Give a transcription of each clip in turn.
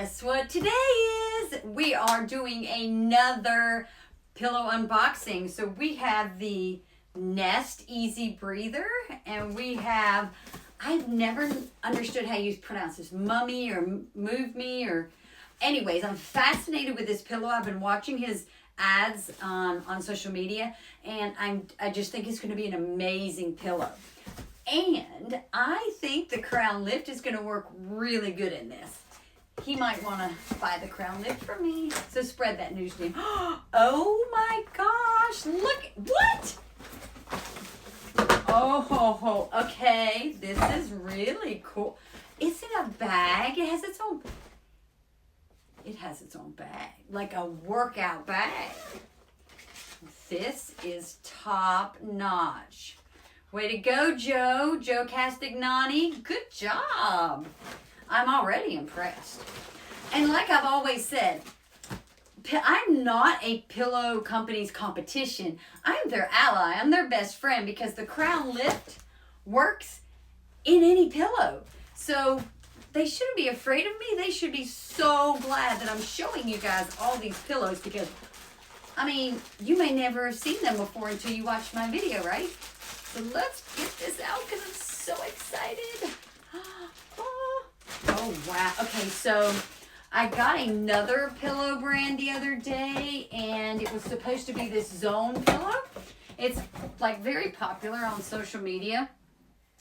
guess what today is? We are doing another pillow unboxing. So we have the Nest Easy Breather, and we have, I've never understood how you pronounce this, Mummy or Move Me, or anyways, I'm fascinated with this pillow. I've been watching his ads on social media, and I just think it's going to be an amazing pillow. And I think the crown lift is going to work really good in this. He might want to buy the crown lift for me. So spread that news to him. Oh my gosh, look, what? Oh, okay, this is really cool. It's in a bag. It has its own bag, like a workout bag. This is top notch. Way to go, Joe Castignani. Good job. I'm already impressed. And like I've always said, I'm not a pillow company's competition. I'm their ally. I'm their best friend, because the crown lift works in any pillow. So they shouldn't be afraid of me. They should be so glad that I'm showing you guys all these pillows, because, I mean, you may never have seen them before until you watch my video, right? So let's get this out because I'm so excited. Oh, wow. Okay, so I got another pillow brand the other day, and it was supposed to be this Zone pillow. It's like very popular on social media,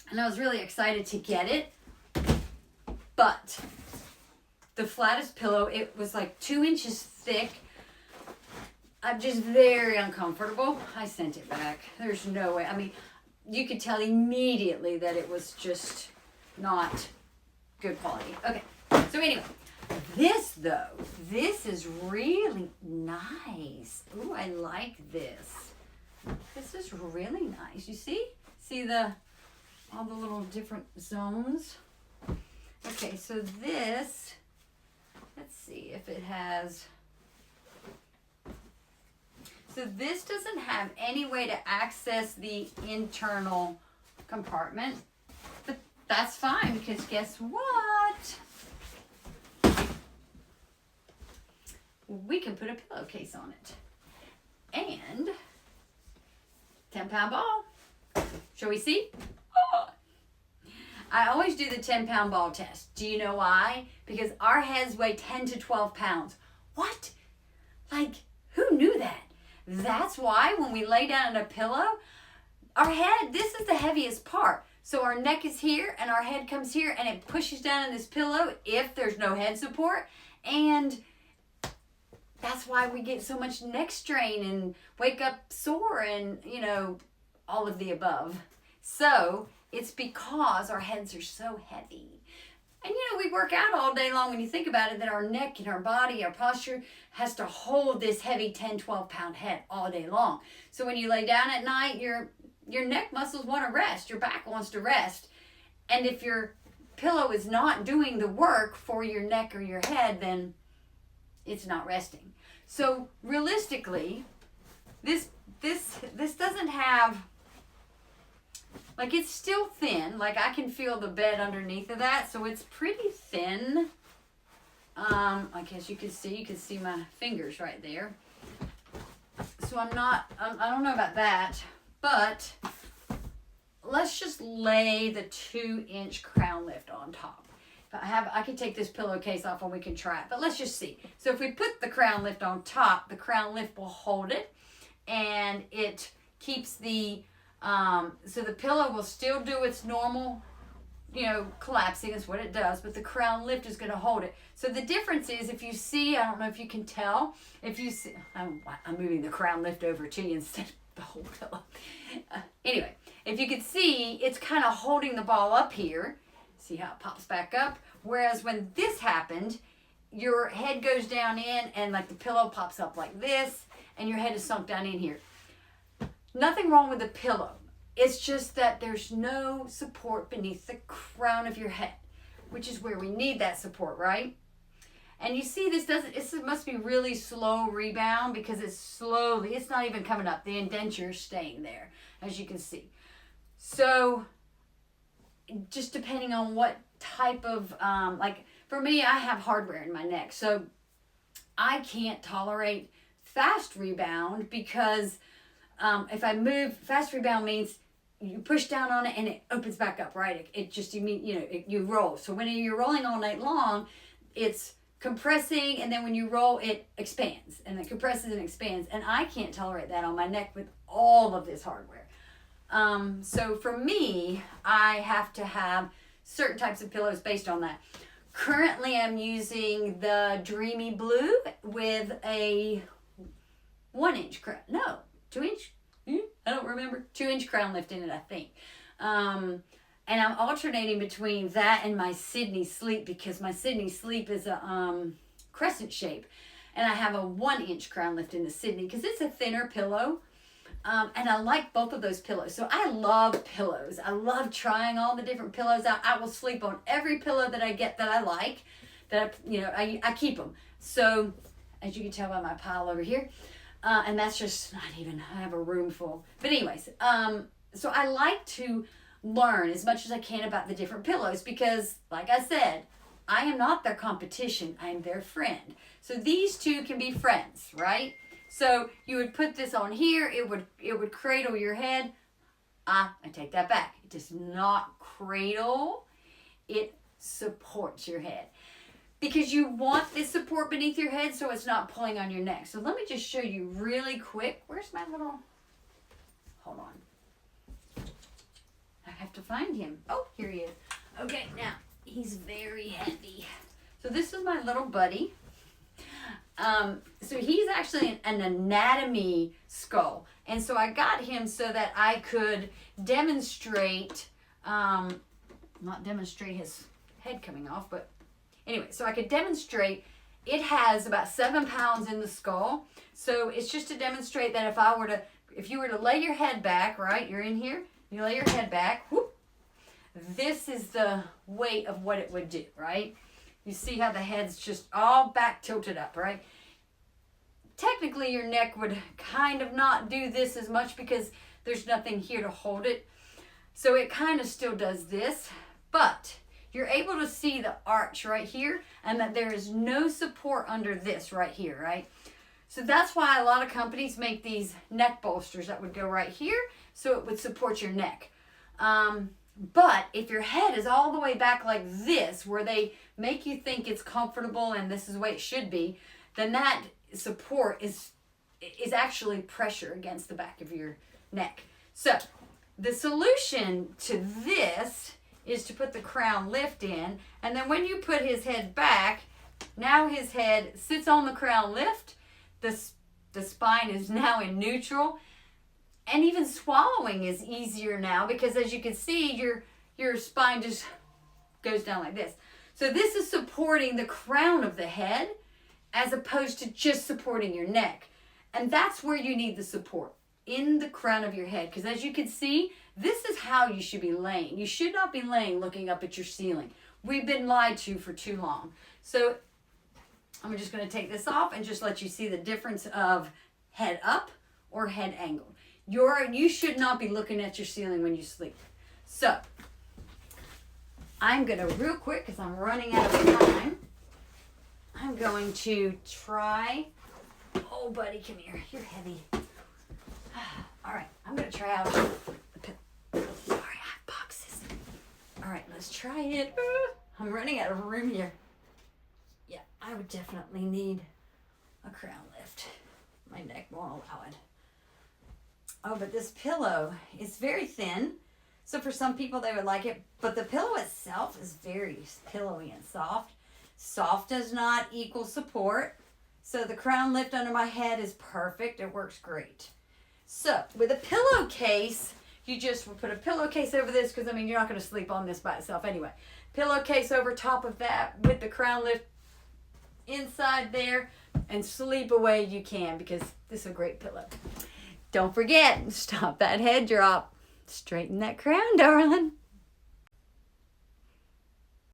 and I was really excited to get it. But the flattest pillow, it was like 2 inches thick. I'm just very uncomfortable. I sent it back. There's no way. I mean, you could tell immediately that it was just not good quality. Okay, so anyway, this is really nice. Ooh, I like this. This is really nice. You see? See all the little different zones? Okay, so this, let's see if it has, so this doesn't have any way to access the internal compartment, but that's fine, because guess what? We can put a pillowcase on it. And 10-pound ball. Shall we see? Oh. I always do the 10-pound ball test. Do you know why? Because our heads weigh 10 to 12 pounds. What? Like, who knew that? That's why when we lay down on a pillow, our head, this is the heaviest part. So our neck is here and our head comes here, and it pushes down on this pillow if there's no head support. And that's why we get so much neck strain and wake up sore and, you know, all of the above. So it's because our heads are so heavy. And, you know, we work out all day long. When you think about it, that our neck and our body, our posture has to hold this heavy 10, 12-pound head all day long. So when you lay down at night, your neck muscles want to rest. Your back wants to rest. And if your pillow is not doing the work for your neck or your head, then it's not resting. So realistically, this doesn't have, like, it's still thin. Like, I can feel the bed underneath of that, so it's pretty thin. I guess you can see my fingers right there. So I don't know about that, but let's just lay the 2-inch crown lift on top. I can take this pillowcase off and we can try it, but let's just see. So if we put the crown lift on top, the crown lift will hold it, and it keeps the, so the pillow will still do its normal, you know, collapsing is what it does, but the crown lift is going to hold it. So the difference is, if you see, I don't know if you can tell, if you see, I'm moving the crown lift over to you instead of the whole pillow. Anyway, if you can see, it's kind of holding the ball up here. See how it pops back up? Whereas when this happened, your head goes down in, and like the pillow pops up like this, and your head is sunk down in here. Nothing wrong with the pillow. It's just that there's no support beneath the crown of your head, which is where we need that support, right? And you see, it must be really slow rebound, because it's not even coming up. The indenture is staying there, as you can see. So just depending on what type of, like, for me, I have hardware in my neck. So I can't tolerate fast rebound because if I move, fast rebound means you push down on it and it opens back up, right? It just, you roll. So when you're rolling all night long, it's compressing, and then when you roll, it expands, and it compresses and expands. And I can't tolerate that on my neck with all of this hardware. So for me, I have to have certain types of pillows based on that. Currently, I'm using the Dreamy Blue with a 1-inch crown. No, 2-inch? I don't remember. 2-inch crown lift in it, I think. And I'm alternating between that and my Sydney Sleep because my Sydney Sleep is a crescent shape. And I have a 1-inch crown lift in the Sydney because it's a thinner pillow. And I like both of those pillows. So I love pillows. I love trying all the different pillows out. I will sleep on every pillow that I get that I like. I keep them. So as you can tell by my pile over here. And that's just not even, I have a room full. But anyways, so I like to learn as much as I can about the different pillows because, like I said, I am not their competition. I am their friend. So these two can be friends, right? So you would put this on here. It would cradle your head. I take that back. It does not cradle. It supports your head. Because you want this support beneath your head so it's not pulling on your neck. So let me just show you really quick. Where's my little... Hold on. I have to find him. Oh, here he is. Okay, now, he's very heavy. So this is my little buddy. So he's actually an anatomy skull. And so I got him so that I could demonstrate, not demonstrate his head coming off, but anyway, so I could demonstrate it has about 7 pounds in the skull. So it's just to demonstrate that if you were to lay your head back, right, you're in here, you lay your head back, whoop, this is the weight of what it would do, right? You see how the head's just all back tilted up, right? Technically, your neck would kind of not do this as much because there's nothing here to hold it. So it kind of still does this, but you're able to see the arch right here and that there is no support under this right here, right? So that's why a lot of companies make these neck bolsters that would go right here so it would support your neck. But if your head is all the way back like this, where they make you think it's comfortable and this is the way it should be, then that support is actually pressure against the back of your neck. So the solution to this is to put the crown lift in, and then when you put his head back, now his head sits on the crown lift, the spine is now in neutral, and even swallowing is easier now because as you can see, your spine just goes down like this. So this is supporting the crown of the head as opposed to just supporting your neck. And that's where you need the support, in the crown of your head. Because as you can see, this is how you should be laying. You should not be laying looking up at your ceiling. We've been lied to for too long. So I'm just going to take this off and just let you see the difference of head up or head angled. You should not be looking at your ceiling when you sleep. So I'm going to real quick, because I'm running out of time, I'm going to try. Oh, buddy, come here. You're heavy. All right, I'm going to try out. Sorry, I have boxes. All right, let's try it. I'm running out of room here. Yeah, I would definitely need a crown lift. My neck won't allow it. Oh, but this pillow is very thin. So for some people, they would like it. But the pillow itself is very pillowy and soft. Soft does not equal support. So the crown lift under my head is perfect. It works great. So with a pillowcase, you just will put a pillowcase over this because, I mean, you're not going to sleep on this by itself anyway. Pillowcase over top of that with the crown lift inside there and sleep away you can because this is a great pillow. Don't forget, stop that head drop. Straighten that crown, darling.